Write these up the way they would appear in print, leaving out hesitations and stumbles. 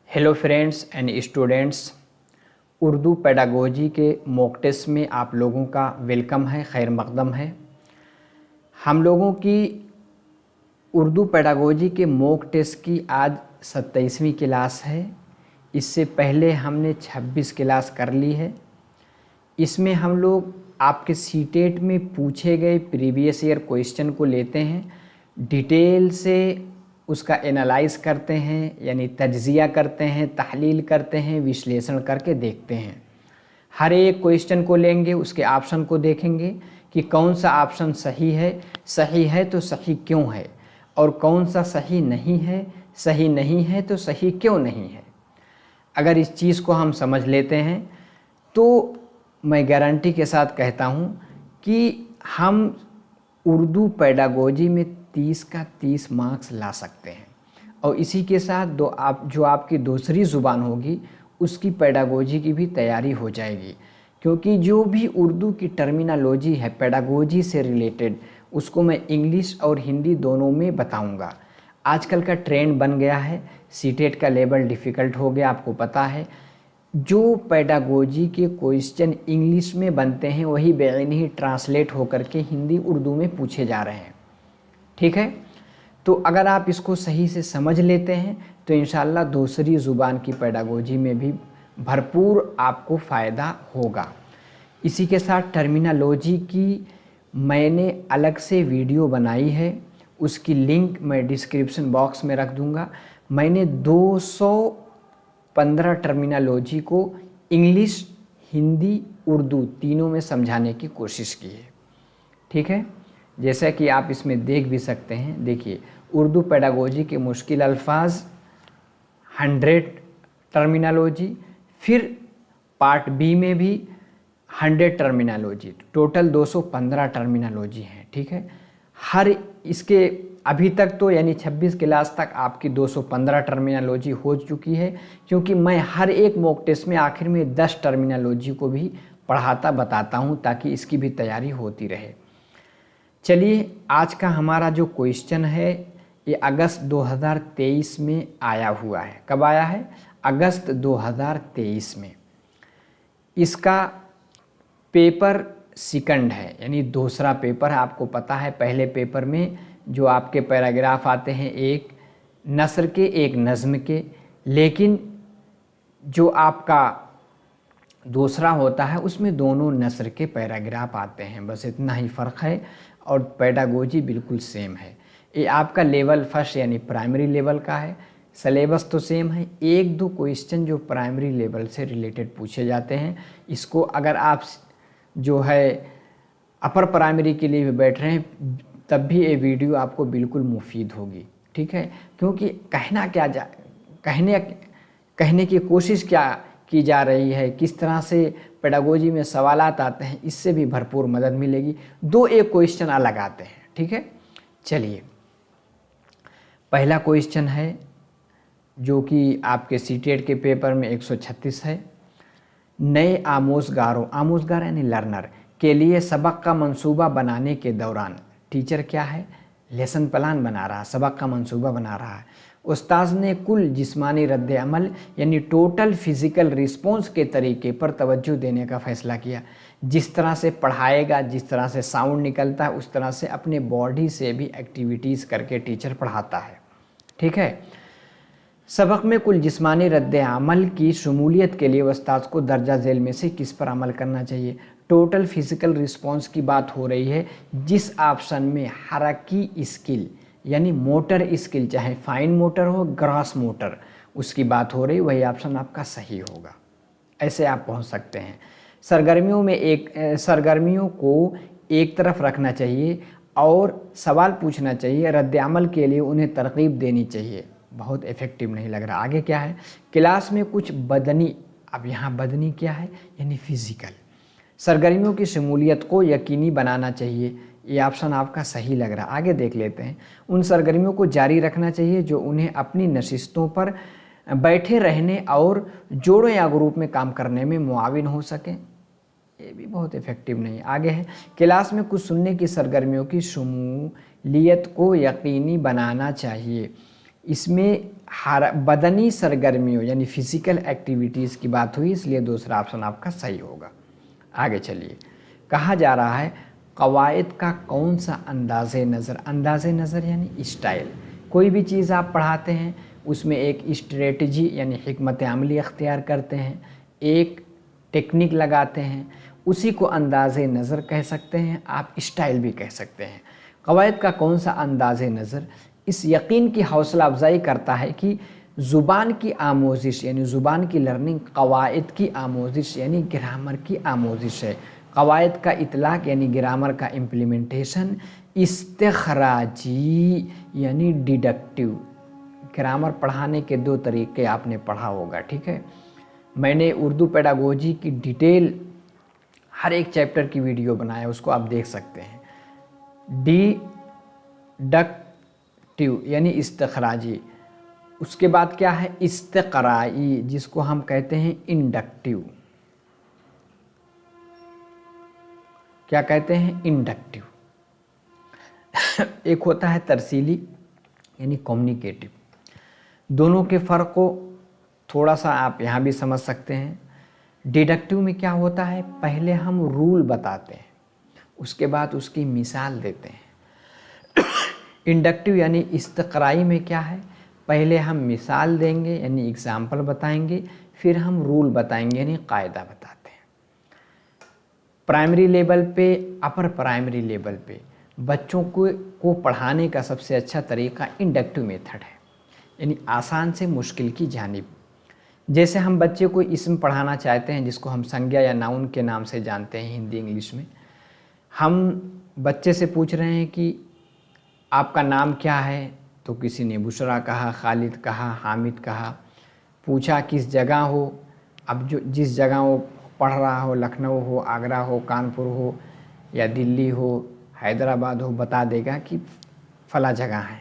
Hello friends and students, Urdu pedagogy के mock test में आप लोगों का वेलकम है, खैर मकदम है। हम लोगों की उर्दू पेडागोजी के मॉक टेस्ट की आज 27वीं क्लास है। इससे पहले हमने 26 क्लास कर ली है। इसमें हम लोग आपके सीटेट में पूछे गए प्रीवियस ईयर क्वेश्चन को लेते हैं, डिटेल से उसका एनालाइज करते हैं, यानी तज्जिया करते हैं, तहलील करते हैं, विश्लेषण करके देखते हैं। हर एक क्वेश्चन को लेंगे, उसके ऑप्शन को देखेंगे कि कौन सा ऑप्शन सही है तो सही क्यों है, और कौन सा सही नहीं है तो सही क्यों नहीं है। अगर इस चीज़ को हम समझ लेते हैं तो मैं गारंटी के साथ कहता हूँ कि हम उर्दू पेडागोजी में 30 का 30 मार्क्स ला सकते हैं। और इसी के साथ जो आपकी दूसरी ज़ुबान होगी उसकी पेडागोजी की भी तैयारी हो जाएगी, क्योंकि जो भी उर्दू की टर्मिनोलॉजी है पेडागोजी से रिलेटेड उसको मैं इंग्लिश और हिंदी दोनों में बताऊंगा। आजकल का ट्रेंड बन गया है, सीटेट का लेवल डिफ़िकल्ट हो गया, आपको पता है। जो पेडागोजी के क्वेश्चन इंग्लिश में बनते हैं वही बेईन ही ट्रांसलेट होकर के हिंदी उर्दू में पूछे जा रहे हैं, ठीक है। तो अगर आप इसको सही से समझ लेते हैं तो इंशाल्लाह दूसरी ज़ुबान की पेडागोजी में भी भरपूर आपको फ़ायदा होगा। इसी के साथ टर्मिनोलॉजी की मैंने अलग से वीडियो बनाई है, उसकी लिंक मैं डिस्क्रिप्शन बॉक्स में रख दूंगा। मैंने 215 टर्मिनोलॉजी को इंग्लिश, हिंदी, उर्दू तीनों में समझाने की कोशिश की है, ठीक है। जैसा कि आप इसमें देख भी सकते हैं, देखिए उर्दू पेडागोजी के मुश्किल अल्फाज 100 टर्मिनोलॉजी, फिर पार्ट बी में भी 100 टर्मिनोलॉजी, टोटल 215 टर्मिनोलॉजी हैं, ठीक है। हर इसके अभी तक तो यानी 26 क्लास तक आपकी 215 टर्मिनोलॉजी हो चुकी है, क्योंकि मैं हर एक मॉक टेस्ट में आखिर में 10 टर्मिनोलॉजी को भी बताता हूँ ताकि इसकी भी तैयारी होती रहे। चलिए, आज का हमारा जो क्वेश्चन है ये अगस्त 2023 में आया हुआ है। कब आया है? अगस्त 2023 में। इसका पेपर सेकंड है, यानी दूसरा पेपर है। आपको पता है पहले पेपर में जो आपके पैराग्राफ आते हैं, एक नस्र के एक नज़्म के, लेकिन जो आपका दूसरा होता है उसमें दोनों नस्र के पैराग्राफ आते हैं, बस इतना ही फ़र्क है। और पेडागोजी बिल्कुल सेम है। ये आपका लेवल फर्स्ट यानी प्राइमरी लेवल का है। सिलेबस तो सेम है, एक दो क्वेश्चन जो प्राइमरी लेवल से रिलेटेड पूछे जाते हैं, इसको अगर आप जो है अपर प्राइमरी के लिए भी बैठ रहे हैं तब भी ये वीडियो आपको बिल्कुल मुफीद होगी, ठीक है। क्योंकि कहने की कोशिश क्या की जा रही है, किस तरह से पेडागोजी में सवालात आते हैं, इससे भी भरपूर मदद मिलेगी। दो एक क्वेश्चन अलग आते हैं, ठीक है। चलिए, पहला क्वेश्चन है जो कि आपके सीटेट के पेपर में 136 है। नए आमोज़गार यानी लर्नर के लिए सबक का मंसूबा बनाने के दौरान टीचर क्या है? लेसन प्लान बना रहा है, सबक का मंसूबा बना रहा है। उस्ताद ने कुल जिस्मानी रद्द अमल यानी टोटल फिज़िकल रिस्पॉन्स के तरीके पर तवज्जो देने का फ़ैसला किया। जिस तरह से पढ़ाएगा, जिस तरह से साउंड निकलता है, उस तरह से अपने बॉडी से भी एक्टिविटीज़ करके टीचर पढ़ाता है, ठीक है। सबक में कुल जिस्मानी रद्द अमल की शमूलियत के लिए उस्ताद को दर्जा झेल में से किस पर अमल करना चाहिए? टोटल फिज़िकल रिस्पॉन्स की बात हो रही है। जिस ऑप्शन में हरकी स्किल यानी मोटर स्किल, चाहे फाइन मोटर हो, ग्रॉस मोटर, उसकी बात हो रही, वही ऑप्शन आपका सही होगा। ऐसे आप पहुंच सकते हैं। सरगर्मियों को एक तरफ रखना चाहिए और सवाल पूछना चाहिए। रद्द अमल के लिए उन्हें तरकीब देनी चाहिए। बहुत इफ़ेक्टिव नहीं लग रहा। आगे क्या है? क्लास में कुछ बदनी, अब यहाँ बदनी क्या है? यानी फिज़िकल सरगर्मियों की शमूलियत को यकीनी बनाना चाहिए। ये ऑप्शन आपका सही लग रहा है। आगे देख लेते हैं। उन सरगर्मियों को जारी रखना चाहिए जो उन्हें अपनी नशिस्तों पर बैठे रहने और जोड़ों या ग्रुप में काम करने में मुआविन हो सकें। ये भी बहुत इफ़ेक्टिव नहीं। आगे है, क्लास में कुछ सुनने की सरगर्मियों की शमूलियत को यकीनी बनाना चाहिए। इसमें बदनी सरगर्मियों यानी फिज़िकल एक्टिविटीज़ की बात हुई, इसलिए दूसरा ऑप्शन आपका सही होगा। आगे चलिए, कहा जा रहा है कवायद का कौन सा अंदाज़े नज़र, अंदाज़े नज़र यानी स्टाइल। कोई भी चीज़ आप पढ़ाते हैं उसमें एक स्ट्रेटजी यानी हिकमत अमली अख्तियार करते हैं, एक टेक्निक लगाते हैं, उसी को अंदाज़े नज़र कह सकते हैं, आप स्टाइल भी कह सकते हैं। कवायद का कौन सा अंदाज़े नज़र इस यकीन की हौसला अफजाई करता है कि ज़ुबान की आमोजिश यानी ज़ुबान की लर्निंग कवायद की आमोजिश यानी ग्रामर की आमोजिश है। कवायद का इतलाक़ यानी ग्रामर का इम्प्लीमेंटेशन, इस्तिखराजी यानी डिडक्टिव। ग्रामर पढ़ाने के दो तरीके आपने पढ़ा होगा, ठीक है। मैंने उर्दू पेडागोजी की डिटेल हर एक चैप्टर की वीडियो बनाया, उसको आप देख सकते हैं। डिडक्टिव यानी इस्तिखराजी, उसके बाद क्या है इस्तिक़राई, जिसको हम कहते हैं इंडक्टिव। क्या कहते हैं? इंडक्टिव। एक होता है तरसीली यानी कम्युनिकेटिव। दोनों के फ़र्क को थोड़ा सा आप यहाँ भी समझ सकते हैं। डिडक्टिव में क्या होता है, पहले हम रूल बताते हैं, उसके बाद उसकी मिसाल देते हैं। इंडक्टिव यानी इस्तिक़राई में क्या है, पहले हम मिसाल देंगे यानी एग्ज़ाम्पल बताएंगे, फिर हम रूल बताएंगे यानी कायदा बताते हैं। प्राइमरी लेवल पे, अपर प्राइमरी लेवल पे बच्चों को पढ़ाने का सबसे अच्छा तरीका इंडक्टिव मेथड है, यानी आसान से मुश्किल की जानिब। जैसे हम बच्चे को इसम पढ़ाना चाहते हैं, जिसको हम संज्ञा या नाउन के नाम से जानते हैं हिंदी इंग्लिश में। हम बच्चे से पूछ रहे हैं कि आपका नाम क्या है, तो किसी ने बुशरा कहा, खालिद कहा, हामिद कहा। पूछा किस जगह हो, अब जो जिस जगह वो पढ़ रहा हो, लखनऊ हो, आगरा हो, कानपुर हो या दिल्ली हो, हैदराबाद हो, बता देगा कि फ़ला जगह है।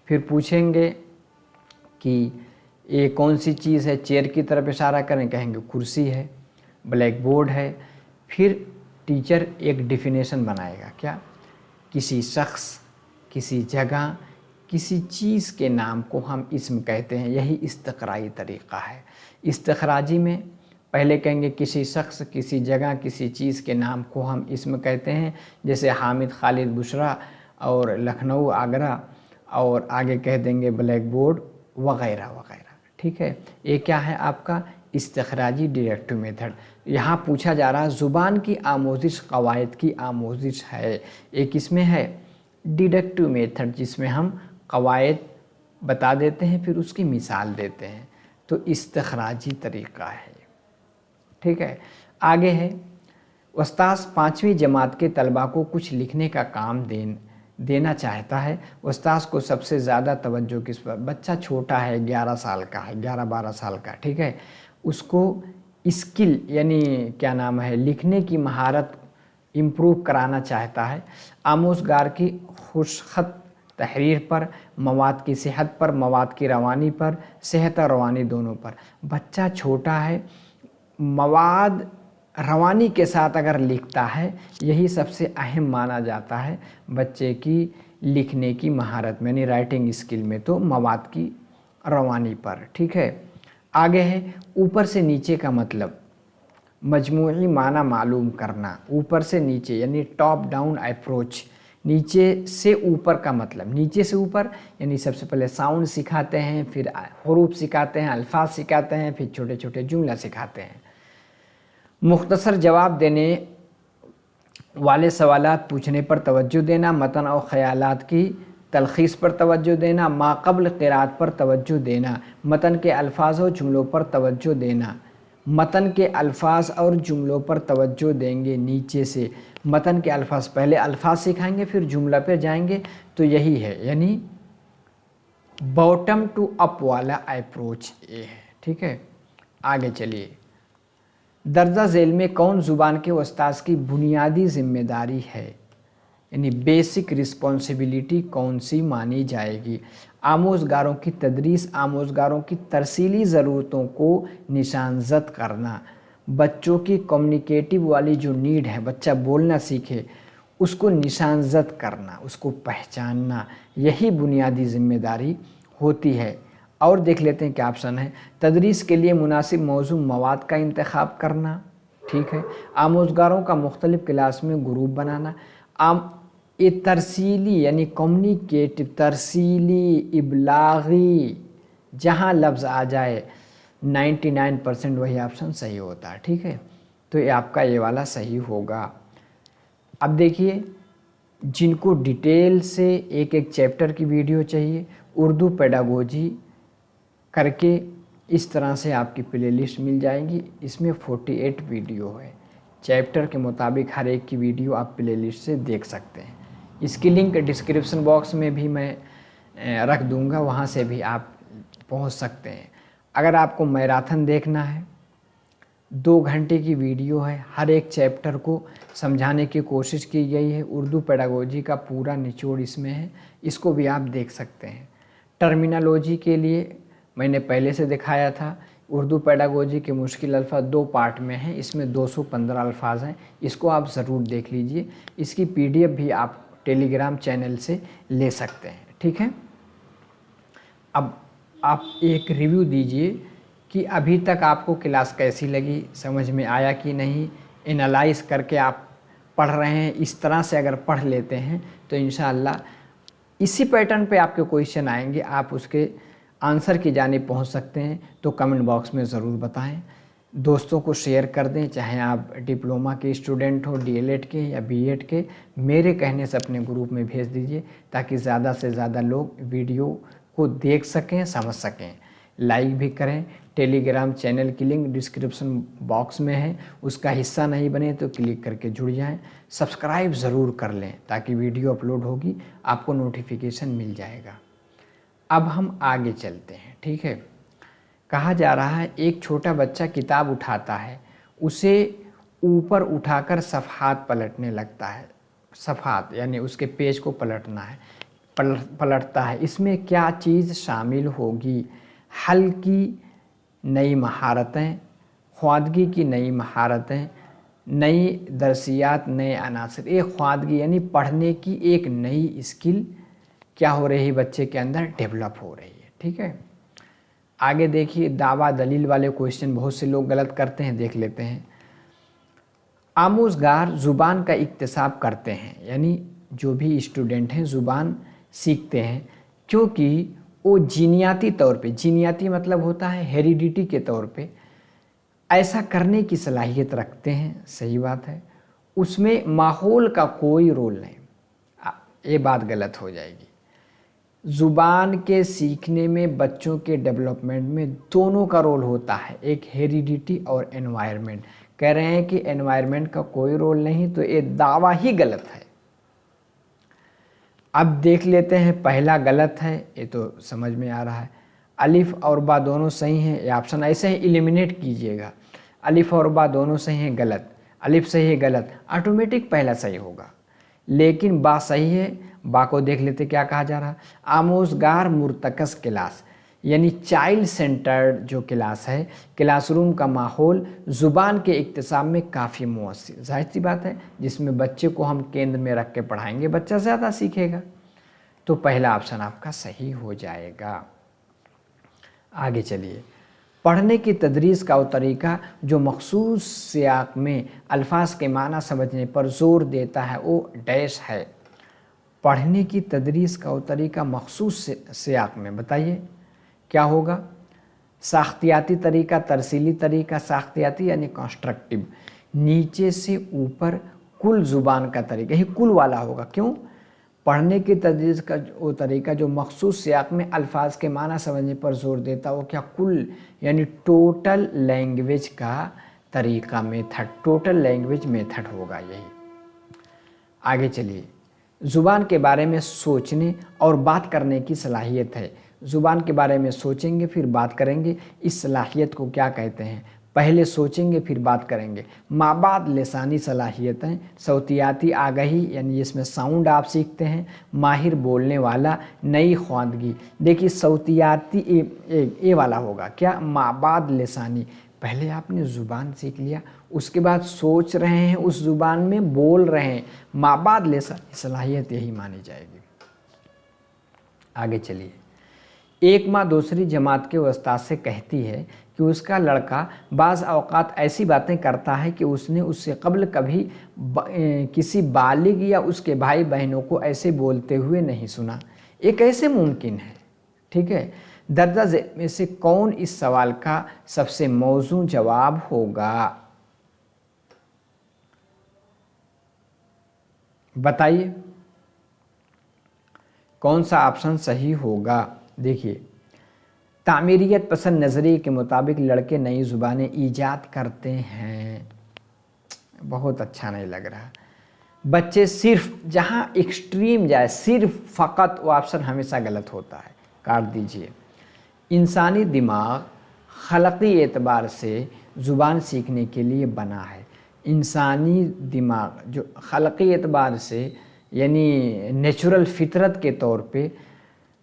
फिर पूछेंगे कि ये कौन सी चीज़ है, चेयर की तरफ इशारा करें, कहेंगे कुर्सी है, ब्लैक बोर्ड है। फिर टीचर एक डिफिनेशन बनाएगा, क्या, किसी शख्स, किसी जगह, किसी चीज़ के नाम को हम इसम कहते हैं। यही इस्तिक़राई तरीक़ा है। इस्तिख़राजी में पहले कहेंगे किसी शख्स, किसी जगह, किसी चीज़ के नाम को हम इसम कहते हैं, जैसे हामिद, खालिद, बुशरा और लखनऊ, आगरा, और आगे कह देंगे ब्लैक बोर्ड वग़ैरह वग़ैरह, ठीक है। ये क्या है आपका इस्तिख़राजी डिडक्टिव मेथड। यहाँ पूछा जा रहा है ज़ुबान की आमोजिश कवायद की आमोजिश है, एक इसमें है डिडक्टिव मेथड जिसमें हम कवायद बता देते हैं फिर उसकी मिसाल देते हैं, तो इस्तिख़राजी तरीक़ा है, ठीक है। आगे है उस्ताद 5वीं जमात के तलबा को कुछ लिखने का काम देना चाहता है। उस्ताद को सबसे ज़्यादा तवज्जो किस पर, बच्चा छोटा है, 11 साल का है, 11-12 साल का, ठीक है। उसको स्किल यानी क्या नाम है, लिखने की महारत इम्प्रूव कराना चाहता है। आमोज़गार की खुशख़त तहरीर पर, मवाद की सेहत पर, मवाद की रवानी पर, सेहत और रवानी दोनों पर। बच्चा छोटा है, मवाद रवानी के साथ अगर लिखता है, यही सबसे अहम माना जाता है बच्चे की लिखने की महारत में, यानी राइटिंग स्किल में, तो मवाद की रवानी पर, ठीक है। आगे है ऊपर से नीचे का मतलब, मजमूई माना मालूम करना। ऊपर से नीचे यानी टॉप डाउन अप्रोच, नीचे से ऊपर का मतलब, नीचे से ऊपर यानी सबसे पहले साउंड सिखाते हैं, फिर हरूफ सिखाते हैं, अल्फाज सिखाते हैं, फिर छोटे छोटे जुमला सिखाते हैं। मुख्तसर जवाब देने वाले सवालात पूछने पर तवज्जो देना, मतन और ख़यालात की तलख़ीस पर तवज्जो देना, माक़ब्ल क़िराअत पर तवज्जो देना, मतन के अल्फाज और जुमलों पर तवज्जो देना। मतन के अल्फाज और जुमलों पर तवज्जो देंगे नीचे से, मतन के अल्फाज, पहले अल्फाज सिखाएंगे फिर जुमला पर जाएंगे, तो यही है, यानी बॉटम टू अप वाला अप्रोच ये है, ठीक है। आगे चलिए, दर्जा झेल में कौन ज़ुबान के उस्ताद की बुनियादी ज़िम्मेदारी है, यानी बेसिक रिस्पॉन्सिबिलिटी कौन सी मानी जाएगी। आमोज़गारों की तदरीस, आमोज़गारों की तरसीली ज़रूरतों को निशानज़द करना, बच्चों की कम्युनिकेटिव वाली जो नीड है, बच्चा बोलना सीखे, उसको निशानज़द करना, उसको पहचानना, यही बुनियादी ज़िम्मेदारी होती है। और देख लेते हैं क्या ऑप्शन है। तदरीस के लिए मुनासिब मौजू मवाद का इंतखाब करना, ठीक है। आमोज़गारों का मुख्तलिफ़ क्लास में ग्रुप बनाना। ये तरसीली यानी कम्युनिकेटिव, तरसीली, इबलागी, जहाँ लफ्ज़ आ जाए 99% वही ऑप्शन सही होता है, ठीक है। तो ये आपका ये वाला सही होगा। अब देखिए, जिनको डिटेल से एक एक चैप्टर की वीडियो चाहिए, उर्दू पेडागोजी करके इस तरह से आपकी प्लेलिस्ट मिल जाएगी। इसमें 48 वीडियो है, चैप्टर के मुताबिक हर एक की वीडियो आप प्लेलिस्ट से देख सकते हैं। इसकी लिंक डिस्क्रिप्शन बॉक्स में भी मैं रख दूंगा, वहाँ से भी आप पहुँच सकते हैं। अगर आपको मैराथन देखना है, 2 घंटे की वीडियो है, हर एक चैप्टर को समझाने की कोशिश की गई है। उर्दू पेडागोजी का पूरा निचोड़ इसमें है, इसको भी आप देख सकते हैं। टर्मिनोलॉजी के लिए मैंने पहले से दिखाया था। उर्दू पेडागोजी के मुश्किल अल्फाज 2 पार्ट में हैं, इसमें 215 अल्फाज हैं, इसको आप ज़रूर देख लीजिए। इसकी PDF भी आप टेलीग्राम चैनल से ले सकते हैं, ठीक है। अब आप एक रिव्यू दीजिए कि अभी तक आपको क्लास कैसी लगी, समझ में आया कि नहीं। एनालाइज करके आप पढ़ रहे हैं, इस तरह से अगर पढ़ लेते हैं तो इंशाअल्लाह इसी पैटर्न पे आपके क्वेश्चन आएंगे, आप उसके आंसर की जानिब पहुंच सकते हैं। तो कमेंट बॉक्स में ज़रूर बताएं, दोस्तों को शेयर कर दें, चाहे आप डिप्लोमा के स्टूडेंट हो, DLED के या B.Ed के। मेरे कहने से अपने ग्रुप में भेज दीजिए ताकि ज़्यादा से ज़्यादा लोग वीडियो को देख सकें, समझ सकें। लाइक भी करें। टेलीग्राम चैनल की लिंक डिस्क्रिप्शन बॉक्स में है, उसका हिस्सा नहीं बने तो क्लिक करके जुड़ जाएं। सब्सक्राइब ज़रूर कर लें ताकि वीडियो अपलोड होगी आपको नोटिफिकेशन मिल जाएगा। अब हम आगे चलते हैं, ठीक है। कहा जा रहा है, एक छोटा बच्चा किताब उठाता है, उसे ऊपर उठाकर सफ़हात पलटने लगता है। सफ़हात यानी उसके पेज को पलटना है, पलटता है। इसमें क्या चीज़ शामिल होगी? हल की नई महारतें, ख्वादगी की नई महारतें, नई दरसियात, नए अनासर। एक ख्वादगी यानी पढ़ने की एक नई स्किल क्या हो रही है, बच्चे के अंदर डेवलप हो रही है, ठीक है। आगे देखिए, दावा दलील वाले क्वेश्चन बहुत से लोग गलत करते हैं, देख लेते हैं। आमोज़गार ज़ुबान का इक्तिसाब करते हैं, यानी जो भी स्टूडेंट हैं ज़ुबान सीखते हैं क्योंकि वो जीनियाती तौर पे, जीनियाती मतलब होता है हेरिडिटी के तौर पे, ऐसा करने की सलाहियत रखते हैं। सही बात है, उसमें माहौल का कोई रोल नहीं। ये बात गलत हो जाएगी। ज़ुबान के सीखने में, बच्चों के डेवलपमेंट में दोनों का रोल होता है, एक हेरिडिटी और एनवायरनमेंट। कह रहे हैं कि एनवायरनमेंट का कोई रोल नहीं, तो ये दावा ही गलत है। अब देख लेते हैं, पहला गलत है, ये तो समझ में आ रहा है। अलिफ और बा दोनों सही हैं, ये ऑप्शन ऐसे ही एलिमिनेट कीजिएगा। अलिफ और बा दोनों सही हैं, गलत। अलिफ सही है, गलत। ऑटोमेटिक पहला सही होगा, लेकिन बा सही है। बा को देख लेते क्या कहा जा रहा है। आमोज़गार मुर्तकस क्लास यानी चाइल्ड सेंटर्ड जो क्लास है, क्लासरूम का माहौल ज़ुबान के इक्तिसाब में काफ़ी मुअस्सिर। जाहिर सी बात है, जिसमें बच्चे को हम केंद्र में रख के पढ़ाएंगे, बच्चा ज़्यादा सीखेगा। तो पहला ऑप्शन आपका सही हो जाएगा। आगे चलिए, पढ़ने की तदरीस का वो तरीका जो मखसूस सियाक में अल्फाज के माना समझने पर ज़ोर देता है, वो डैश है। पढ़ने की तदरीस का वो तरीका मखसूस सियाक में, बताइए क्या होगा? साख्तियाती तरीका, तरसीली तरीका। साख्तियाती यानी कंस्ट्रक्टिव, नीचे से ऊपर कुल ज़ुबान का तरीका, ही कुल वाला होगा। क्यों? पढ़ने की तदरीस का वो तरीका जो मखसूस सियाक में अल्फाज के माना समझने पर ज़ोर देता, वो क्या? कुल यानी टोटल लैंग्वेज का तरीका, मेथड, टोटल लैंग्वेज मेथड होगा यही। आगे चलिए, ज़ुबान के बारे में सोचने और बात करने की सलाहियत है। ज़ुबान के बारे में सोचेंगे फिर बात करेंगे, इस सलाहियत को क्या कहते हैं? पहले सोचेंगे फिर बात करेंगे। माबाद लिसानी सलाहियतें, सौतियाती आगाही यानी इसमें साउंड आप सीखते हैं। माहिर बोलने वाला, नई ख्वादगी। देखिए सौतियाती ए वाला होगा क्या? माबाद लिसानी, पहले आपने ज़ुबान सीख लिया, उसके बाद सोच रहे हैं, उस ज़ुबान में बोल रहे हैं, माबाद लिसानी सलाहियत यही मानी जाएगी। आगे चलिए, ایک ماں دوسری جماعت کے استاد سے کہتی ہے کہ اس کا لڑکا بعض اوقات ایسی باتیں کرتا ہے کہ اس نے اس سے قبل کبھی کسی بالغ یا اس کے بھائی بہنوں کو ایسے بولتے ہوئے نہیں سنا۔ یہ کیسے ممکن ہے؟ ٹھیک ہے، درجہ ذیل میں سے کون اس سوال کا سب سے موزوں جواب ہوگا؟ بتائیے کون سا آپشن صحیح ہوگا؟ دیکھیے، تعمیریت پسند نظریے کے مطابق لڑکے نئی زبانیں ایجاد کرتے ہیں۔ بہت اچھا نہیں لگ رہا۔ بچے صرف، جہاں ایکسٹریم جائے صرف فقط، وہ آپشن ہمیشہ غلط ہوتا ہے، کاٹ دیجئے۔ انسانی دماغ خلقی اعتبار سے زبان سیکھنے کے لیے بنا ہے۔ انسانی دماغ جو خلقی اعتبار سے یعنی نیچرل فطرت کے طور پہ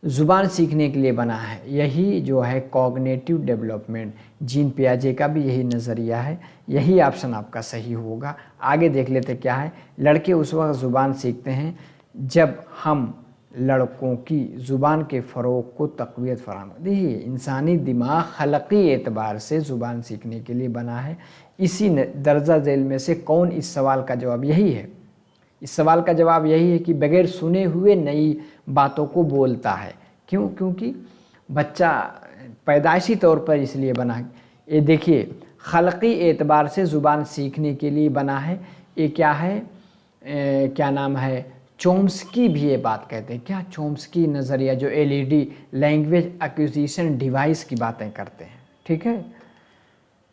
زبان سیکھنے کے لیے بنا ہے۔ یہی جو ہے کوگنیٹیو ڈیولپمنٹ، جین پیاجے کا بھی یہی نظریہ ہے۔ یہی آپشن آپ کا صحیح ہوگا۔ آگے دیکھ لیتے کیا ہے۔ لڑکے اس وقت زبان سیکھتے ہیں جب ہم لڑکوں کی زبان کے فروغ کو تقویت فراہم۔ دیکھیے، انسانی دماغ خلقی اعتبار سے زبان سیکھنے کے لیے بنا ہے۔ اسی درجہ ذیل میں سے کون اس سوال کا جواب یہی ہے؟ اس سوال کا جواب یہی ہے کہ بغیر سنے ہوئے نئی باتوں کو بولتا ہے۔ کیوں؟ کیونکہ بچہ پیدائشی طور پر اس لیے بنا ہے۔ یہ دیکھیے، خلقی اعتبار سے زبان سیکھنے کے لیے بنا ہے۔ یہ کیا ہے؟ کیا نام ہے؟ چومسکی بھی یہ بات کہتے ہیں۔ کیا؟ چومسکی نظریہ، جو LED لینگویج ایکوزیشن ڈیوائس کی باتیں کرتے ہیں۔ ٹھیک ہے،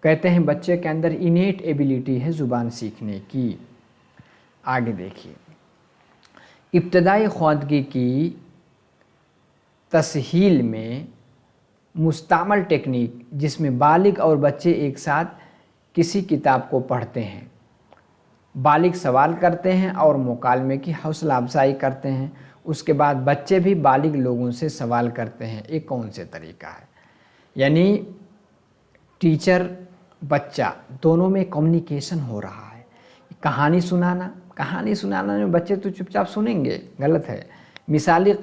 کہتے ہیں بچے کے اندر انیٹ ایبیلٹی ہے زبان سیکھنے کی۔ آگے دیکھیے، ابتدائی خواندگی کی تسہیل میں مستعمل ٹیکنیک جس میں بالغ اور بچے ایک ساتھ کسی کتاب کو پڑھتے ہیں، بالغ سوال کرتے ہیں اور مکالمے کی حوصلہ افزائی کرتے ہیں، اس کے بعد بچے بھی بالغ لوگوں سے سوال کرتے ہیں، یہ کون سے طریقہ ہے؟ یعنی ٹیچر بچہ دونوں میں کمیونیکیشن ہو رہا ہے۔ کہانی سنانا میں بچے تو چپ چاپ سنیں گے، غلط ہے۔ مثالی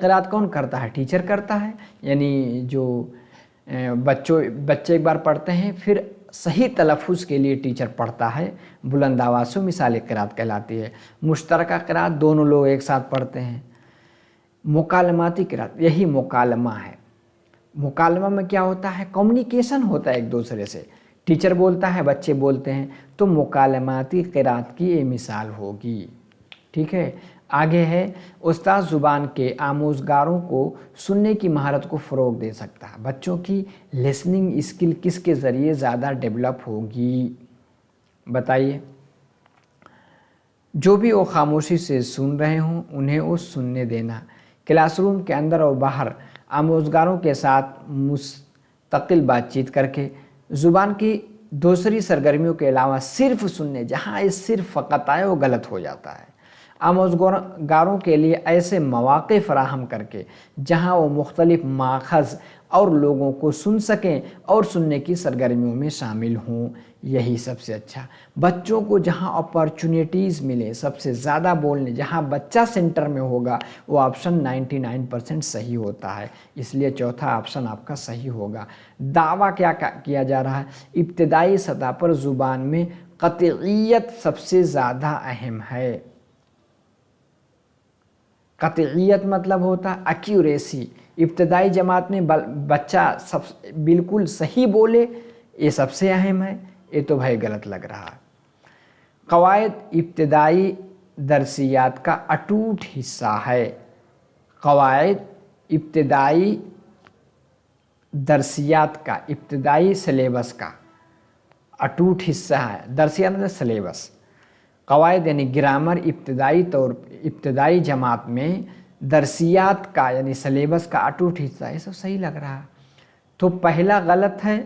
قرأت کون کرتا ہے؟ ٹیچر کرتا ہے۔ یعنی جو بچے ایک بار پڑھتے ہیں، پھر صحیح تلفظ کے لیے ٹیچر پڑھتا ہے، بلند آواز سے، مثالی قرأت کہلاتی ہے۔ مشترکہ قرأت دونوں لوگ ایک ساتھ پڑھتے ہیں۔ مکالماتی قرأت، یہی مکالمہ ہے۔ مکالمہ میں کیا ہوتا ہے؟ کمیونیکیشن ہوتا ہے ایک دوسرے سے، ٹیچر بولتا ہے، بچے بولتے ہیں، تو مکالماتی قرأت کی یہ مثال ہوگی۔ ٹھیک ہے، آگے ہے، استاد زبان کے آموزگاروں کو سننے کی مہارت کو فروغ دے سکتا ہے۔ بچوں کی لسننگ اسکل کس کے ذریعے زیادہ ڈیولپ ہوگی؟ بتائیے۔ جو بھی وہ خاموشی سے سن رہے ہوں انہیں وہ سننے دینا۔ کلاس روم کے اندر اور باہر آموزگاروں کے ساتھ مستقل بات چیت کر کے زبان کی دوسری سرگرمیوں کے علاوہ صرف سننے، جہاں یہ صرف فقط آئے وہ غلط ہو جاتا ہے۔ آموزگاروں کے لیے ایسے مواقع فراہم کر کے جہاں وہ مختلف ماخذ اور لوگوں کو سن سکیں اور سننے کی سرگرمیوں میں شامل ہوں، یہی سب سے اچھا۔ بچوں کو جہاں اپارچونیٹیز ملے سب سے زیادہ بولنے، جہاں بچہ سینٹر میں ہوگا، وہ آپشن 99% صحیح ہوتا ہے۔ اس لیے چوتھا آپشن آپ کا صحیح ہوگا۔ دعویٰ کیا کیا جا رہا ہے؟ ابتدائی سطح پر زبان میں قطعیت سب سے زیادہ اہم ہے۔ قطعیت مطلب ہوتا ہے ایکیوریسی۔ ابتدائی جماعت میں بچہ بالکل صحیح بولے، یہ سب سے اہم ہے۔ یہ تو بھائی غلط لگ رہا ہے۔ قواعد ابتدائی درسیات کا اٹوٹ حصہ ہے۔ قواعد ابتدائی درسیات کا، ابتدائی سلیبس کا اٹوٹ حصہ ہے۔ درسیات میں سلیبس، قواعد یعنی گرامر ابتدائی جماعت میں درسیات کا یعنی سلیبس کا اٹوٹ حصہ ہے۔ یہ سب صحیح لگ رہا ہے، تو پہلا غلط ہے۔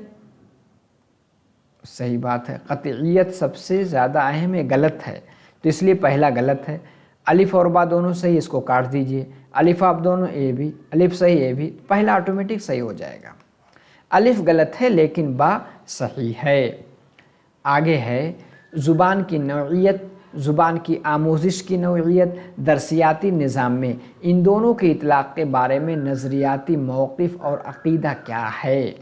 صحیح بات ہے، قطعیت سب سے زیادہ اہم ہے، غلط ہے، تو اس لیے پہلا غلط ہے۔ الف اور با دونوں صحیح، اس کو کاٹ دیجئے۔ الف آپ دونوں اے بھی، الف صحیح اے بھی، پہلا آٹومیٹک صحیح ہو جائے گا۔ الف غلط ہے لیکن با صحیح ہے۔ آگے ہے، زبان کی نوعیت ज़ुबान की आमोजिश की नौइयत, दरसियाती निज़ाम में इन दोनों के इतलाक़ के बारे में नज़रियाती मौक़िफ़ और अक़ीदा क्या है।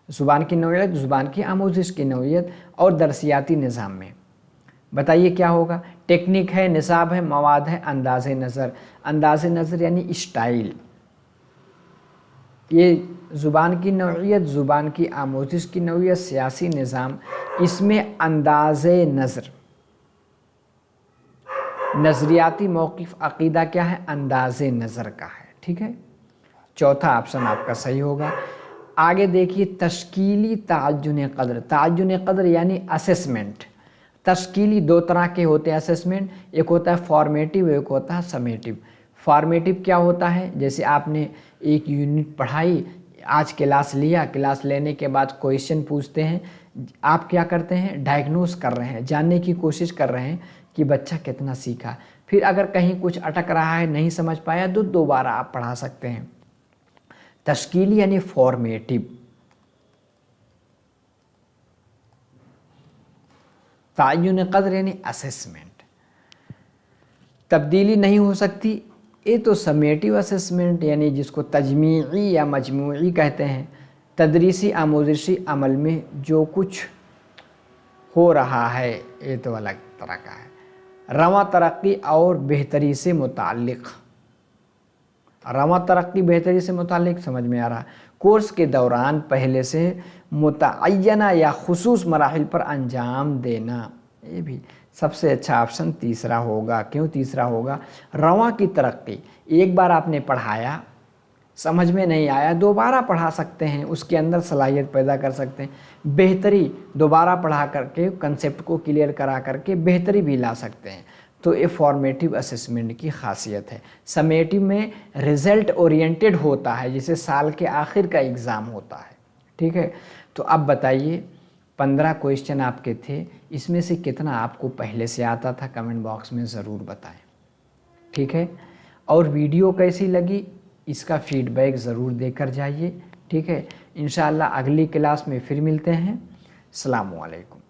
ज़ुबान की नौइयत, ज़ुबान की आमोजिश की नौइयत और दरसियाती निज़ाम में बताइए क्या होगा। टेक्निक है, निसाब है, मवाद है, अंदाज़ नज़र। अंदाज़ नज़र यानी स्टाइल। ये ज़ुबान की नौइयत, ज़ुबान की आमोजिश की नौइयत, सियासी निज़ाम, इसमें अंदाज़ नज़र। नज़रियाती मौक़िफ़ अक़ीदा क्या है, अंदाज़ नज़र का है। ठीक है, चौथा ऑप्शन आपका सही होगा। आगे देखिए, तश्कीली ताअज्जुन क़द्र। ताअज्जुन क़द्र यानी असेसमेंट। तश्कीली दो तरह के होते हैं असेसमेंट, एक होता है फॉर्मेटिव, एक होता है समेटिव। फॉर्मेटिव क्या होता है, जैसे आपने एक यूनिट पढ़ाई, आज क्लास लिया, क्लास लेने के बाद क्वेश्चन पूछते हैं, आप क्या करते हैं, डायग्नोस कर रहे हैं, जानने की कोशिश कर रहे हैं कि बच्चा कितना सीखा। फिर अगर कहीं कुछ अटक रहा है, नहीं समझ पाया, तो दोबारा आप पढ़ा सकते हैं। तश्कीली यानी फॉर्मेटिव। ताअज्जुन क़द्र यानी असेसमेंट। तब्दीली नहीं हो सकती, ये तो समेटिव असेसमेंट यानी जिसको तजमीई या मजमूई कहते हैं। तदरीसी आमोजिशी अमल में जो कुछ हो रहा है, ये तो अलग तरह का है। रवां तरक्की और बेहतरी से मुताल्लिक़। रवां तरक्की बेहतरी से मुताल्लिक़ समझ में आ रहा। कोर्स के दौरान पहले से मुतअय्यना या खुसूस मराहिल पर अंजाम देना, ये भी सबसे अच्छा ऑप्शन तीसरा होगा। क्यों तीसरा होगा, रवां की तरक्की, एक बार आपने पढ़ाया, समझ में नहीं आया, दोबारा पढ़ा सकते हैं, उसके अंदर सलाहियत पैदा कर सकते हैं। बेहतरी, दोबारा पढ़ा करके कंसेप्ट को क्लियर करा करके बेहतरी भी ला सकते हैं। तो ये फॉर्मेटिव असेसमेंट की खासियत है। समेटिव में रिज़ल्ट ओरिएंटेड होता है, जैसे साल के आखिर का एग्ज़ाम होता है। ठीक है, तो अब बताइए 15 क्वेश्चन आपके थे, इसमें से कितना आपको पहले से आता था, कमेंट बॉक्स में ज़रूर बताएं। ठीक है, और वीडियो कैसी लगी इसका फीडबैक ज़रूर देकर जाइए। ठीक है, इंशाअल्लाह अगली क्लास में फिर मिलते हैं। अस्सलामु अलैकुम।